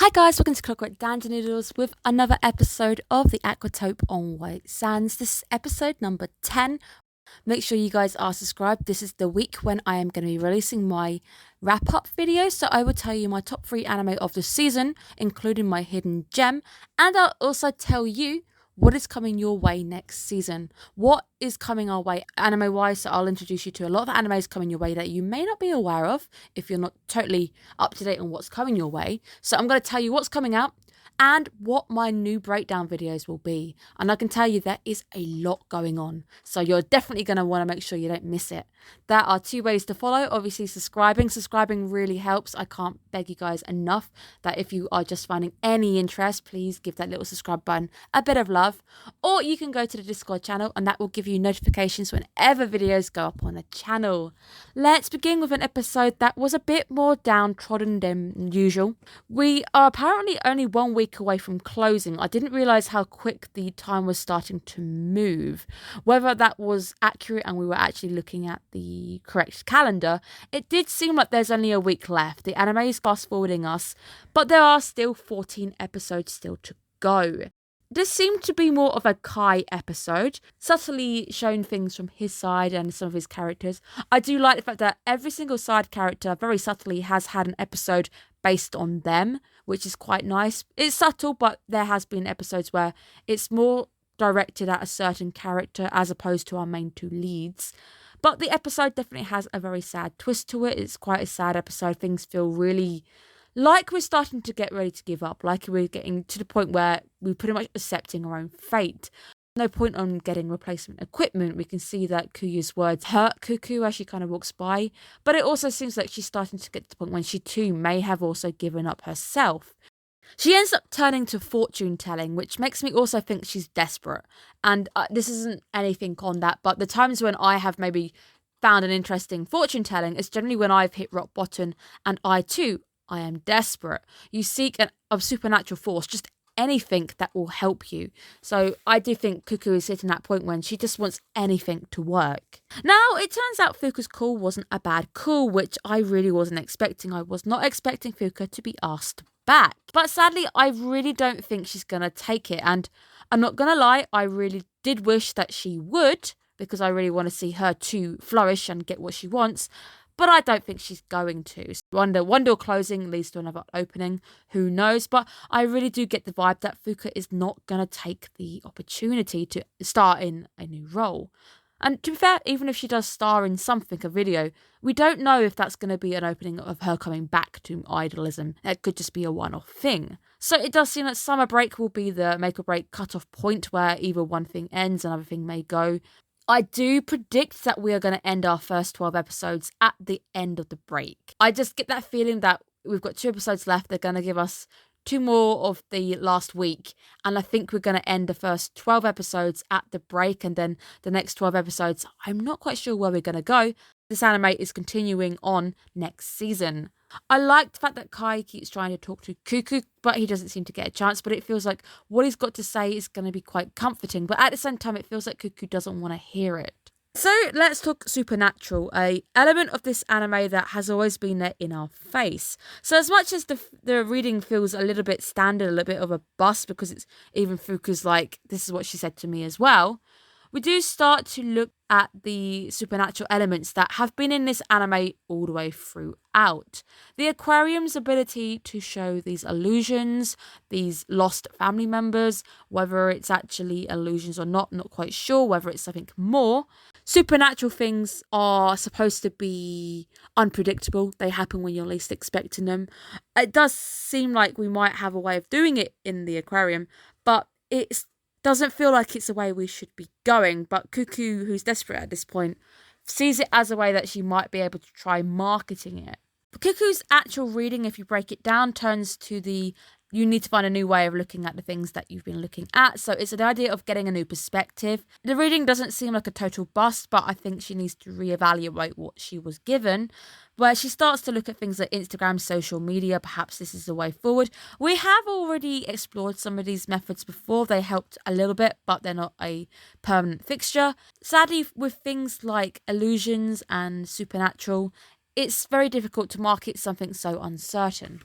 Hi guys, welcome to Clockwork Noodles with another episode of the Aquatope on White Sands. This is episode number 10. Make sure you guys are subscribed. This is the week when I am going to be releasing my wrap-up video. So I will tell you my top 3 anime of the season, including my hidden gem. And I'll also tell you what is coming your way next season. What is coming our way anime-wise? So I'll introduce you to a lot of animes coming your way that you may not be aware of if you're not totally up to date on what's coming your way. So I'm going to tell you what's coming out and what my new breakdown videos will be. And I can tell you there is a lot going on. So you're definitely going to want to make sure you don't miss it. There are 2 ways to follow. Obviously, subscribing. Subscribing really helps. I can't beg you guys enough that if you are just finding any interest, please give that little subscribe button a bit of love. Or you can go to the Discord channel and that will give you notifications whenever videos go up on the channel. Let's begin with an episode that was a bit more downtrodden than usual. We are apparently only 1 week away from closing. I didn't realise how quick the time was starting to move. Whether that was accurate and we were actually looking at the correct calendar, it did seem like there's only a week left. The anime is fast forwarding us, but there are still 14 episodes still to go. This seemed to be more of a Kai episode, subtly showing things from his side and some of his characters. I do like the fact that every single side character very subtly has had an episode based on them, which is quite nice. It's subtle, but there has been episodes where it's more directed at a certain character as opposed to our main 2 leads. But the episode definitely has a very sad twist to it. It's quite a sad episode. Things feel really like we're starting to get ready to give up, like we're getting to the point where we're pretty much accepting our own fate. No point on getting replacement equipment. We can see that Kuyu's words hurt Cuckoo as she kind of walks by, but it also seems like she's starting to get to the point when she too may have also given up herself. She ends up turning to fortune telling, which makes me also think she's desperate. And this isn't anything on that, but the times when I have maybe found an interesting fortune telling is generally when I've hit rock bottom and I am desperate. You seek a supernatural force, just anything that will help you. So I do think Cuckoo is hitting that point when she just wants anything to work. Now, it turns out Fuka's call wasn't a bad call, which I really wasn't expecting. I was not expecting Fuka to be asked back. But sadly, I really don't think she's going to take it. And I'm not going to lie, I really did wish that she would, because I really want to see her too flourish and get what she wants. But I don't think she's going to. One door closing leads to another opening. Who knows? But I really do get the vibe that Fuka is not going to take the opportunity to star in a new role. And to be fair, even if she does star in something, a video, we don't know if that's going to be an opening of her coming back to idolism. It could just be a one-off thing. So it does seem that summer break will be the make or break cut-off point where either one thing ends, another thing may go. I do predict that we are going to end our first 12 episodes at the end of the break. I just get that feeling that we've got 2 episodes left. They're going to give us 2 more of the last week. And I think we're going to end the first 12 episodes at the break. And then the next 12 episodes, I'm not quite sure where we're going to go. This anime is continuing on next season. I like the fact that Kai keeps trying to talk to Cuckoo, but he doesn't seem to get a chance. But it feels like what he's got to say is going to be quite comforting. But at the same time, it feels like Cuckoo doesn't want to hear it. So let's talk supernatural, a element of this anime that has always been there in our face. So as much as the reading feels a little bit standard, a little bit of a bust, because it's even Fuku's like, this is what she said to me as well, we do start to look at the supernatural elements that have been in this anime all the way throughout. The aquarium's ability to show these illusions, these lost family members, whether it's actually illusions or not quite sure, whether it's something more. Supernatural things are supposed to be unpredictable. They happen when you're least expecting them. It does seem like we might have a way of doing it in the aquarium, but it's doesn't feel like it's a way we should be going. But Cuckoo, who's desperate at this point, sees it as a way that she might be able to try marketing it. But Cuckoo's actual reading, if you break it down, turns to you need to find a new way of looking at the things that you've been looking at. So it's an idea of getting a new perspective. The reading doesn't seem like a total bust, but I think she needs to reevaluate what she was given, where she starts to look at things like Instagram, social media. Perhaps this is the way forward. We have already explored some of these methods before. They helped a little bit, but they're not a permanent fixture. Sadly, with things like illusions and supernatural, it's very difficult to market something so uncertain.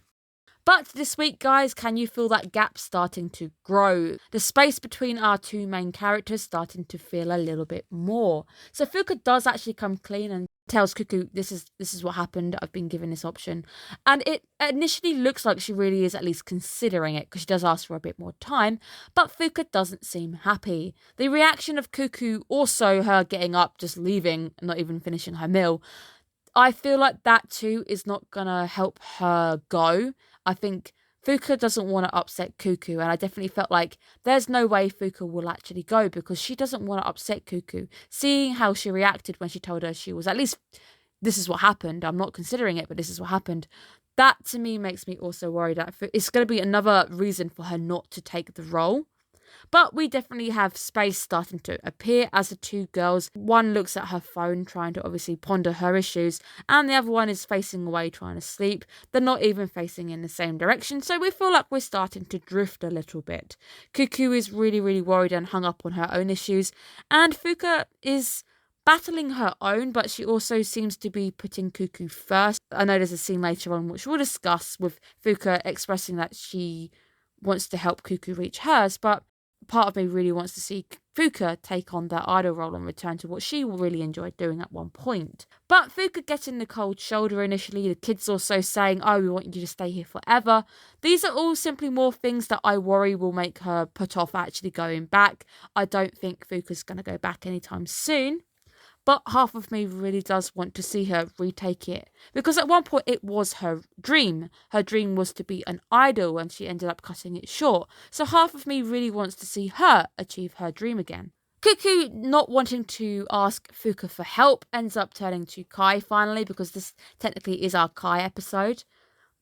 But this week, guys, can you feel that gap starting to grow? The space between our two main characters starting to feel a little bit more. So Fuka does actually come clean and tells Cuckoo, this is what happened. I've been given this option. And it initially looks like she really is at least considering it, because she does ask for a bit more time, but Fuka doesn't seem happy. The reaction of Cuckoo, also her getting up, just leaving, not even finishing her meal, I feel like that too is not gonna help her go. I think Fuka doesn't want to upset Cuckoo, and I definitely felt like there's no way Fuka will actually go because she doesn't want to upset Cuckoo. Seeing how she reacted when she told her she was, at least this is what happened, I'm not considering it, but this is what happened. That to me makes me also worried that it's going to be another reason for her not to take the role. But we definitely have space starting to appear as the two girls. One looks at her phone, trying to obviously ponder her issues, and the other one is facing away, trying to sleep. They're not even facing in the same direction, so we feel like we're starting to drift a little bit. Cuckoo is really, really worried and hung up on her own issues, and Fuka is battling her own, but she also seems to be putting Cuckoo first. I know there's a scene later on which we'll discuss with Fuka expressing that she wants to help Cuckoo reach hers, but part of me really wants to see Fuka take on that idol role and return to what she really enjoyed doing at one point. But Fuka getting the cold shoulder initially, the kids also saying, oh, we want you to stay here forever. These are all simply more things that I worry will make her put off actually going back. I don't think Fuka's going to go back anytime soon. But half of me really does want to see her retake it. Because at one point it was her dream. Her dream was to be an idol and she ended up cutting it short. So half of me really wants to see her achieve her dream again. Cuckoo, not wanting to ask Fuka for help, ends up turning to Kai finally, because this technically is our Kai episode.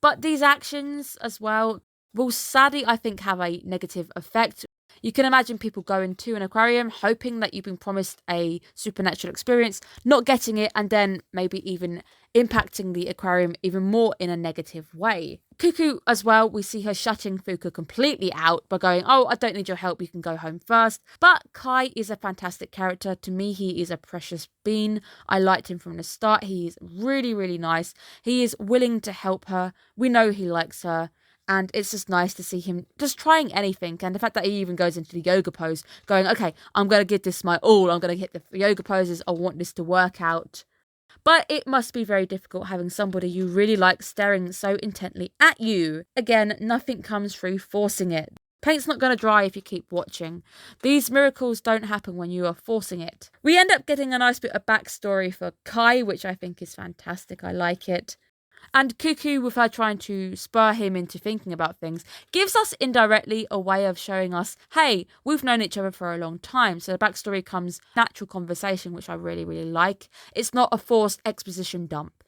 But these actions as well will sadly, I think, have a negative effect. You can imagine people going to an aquarium hoping that you've been promised a supernatural experience, not getting it, and then maybe even impacting the aquarium even more in a negative way. Cuckoo as well, we see her shutting Fuka completely out by going, oh, I don't need your help, you can go home first. But Kai is a fantastic character. To me, he is a precious bean. I liked him from the start. He is really, really nice. He is willing to help her. We know he likes her. And it's just nice to see him just trying anything. And the fact that he even goes into the yoga pose, going, okay, I'm going to give this my all. I'm going to hit the yoga poses. I want this to work out. But it must be very difficult having somebody you really like staring so intently at you. Again, nothing comes through forcing it. Paint's not going to dry if you keep watching. These miracles don't happen when you are forcing it. We end up getting a nice bit of backstory for Kai, which I think is fantastic. I like it. And Cuckoo, with her trying to spur him into thinking about things, gives us indirectly a way of showing us, hey, we've known each other for a long time. So the backstory comes natural conversation, which I really, really like. It's not a forced exposition dump.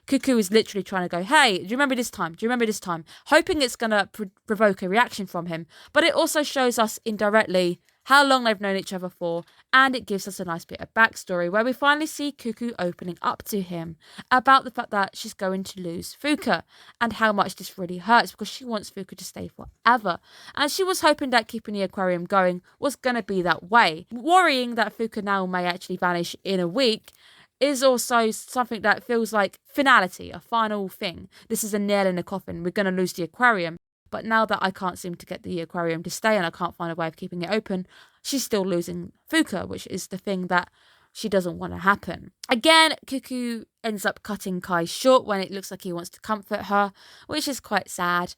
Cuckoo is literally trying to go, hey, do you remember this time? Do you remember this time? Hoping it's going to provoke a reaction from him. But it also shows us indirectly how long they've known each other for, and it gives us a nice bit of backstory where we finally see Cuckoo opening up to him about the fact that she's going to lose Fuka and how much this really hurts because she wants Fuka to stay forever. And she was hoping that keeping the aquarium going was going to be that way. Worrying that Fuka now may actually vanish in a week is also something that feels like finality, a final thing. This is a nail in the coffin. We're going to lose the aquarium. But now that I can't seem to get the aquarium to stay and I can't find a way of keeping it open, she's still losing Fuka, which is the thing that she doesn't want to happen. Again, Cuckoo ends up cutting Kai short when it looks like he wants to comfort her, which is quite sad.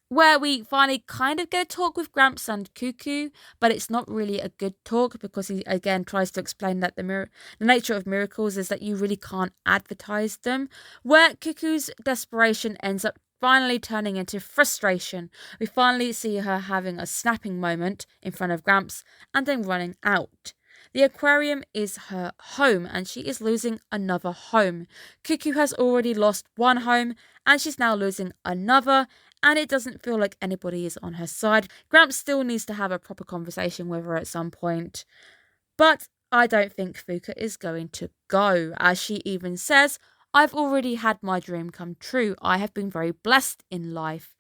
Where we finally kind of get a talk with Gramps and Cuckoo, but it's not really a good talk because he again tries to explain that the nature of miracles is that you really can't advertise them. Where Cuckoo's desperation ends up finally turning into frustration. We finally see her having a snapping moment in front of Gramps and then running out. The aquarium is her home and she is losing another home. Cuckoo has already lost one home and she's now losing another, and it doesn't feel like anybody is on her side. Gramps still needs to have a proper conversation with her at some point. But I don't think Fuka is going to go, as she even says, I've already had my dream come true. I have been very blessed in life.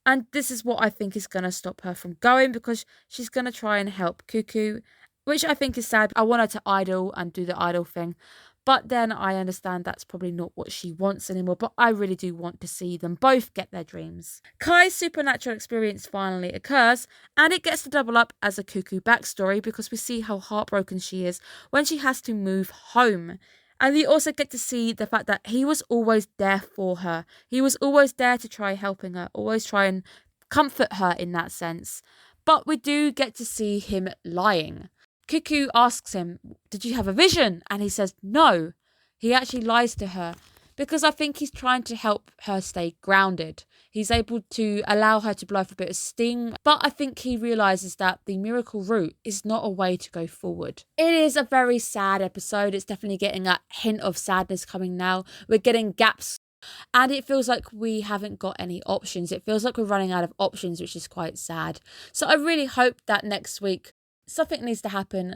And this is what I think is going to stop her from going because she's going to try and help Cuckoo, which I think is sad. I want her to idol and do the idol thing. But then I understand that's probably not what she wants anymore, but I really do want to see them both get their dreams. Kai's supernatural experience finally occurs, and it gets to double up as a Cuckoo backstory because we see how heartbroken she is when she has to move home. And you also get to see the fact that he was always there for her. He was always there to try helping her, always try and comfort her in that sense. But we do get to see him lying. Cuckoo asks him, "Did you have a vision?" And he says, "No." He actually lies to her because I think he's trying to help her stay grounded. He's able to allow her to blow off a bit of steam, but I think he realises that the miracle route is not a way to go forward. It is a very sad episode. It's definitely getting a hint of sadness coming now. We're getting gaps, and it feels like we haven't got any options. It feels like we're running out of options, which is quite sad. So I really hope that next week something needs to happen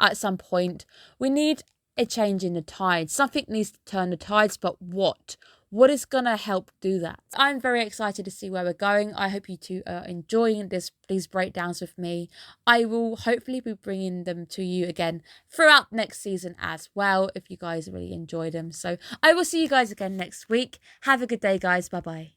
at some point. We need a change in the tides. Something needs to turn the tides, but what? What is going to help do that? I'm very excited to see where we're going. I hope you two are enjoying these breakdowns with me. I will hopefully be bringing them to you again throughout next season as well, if you guys really enjoy them. So I will see you guys again next week. Have a good day, guys. Bye-bye.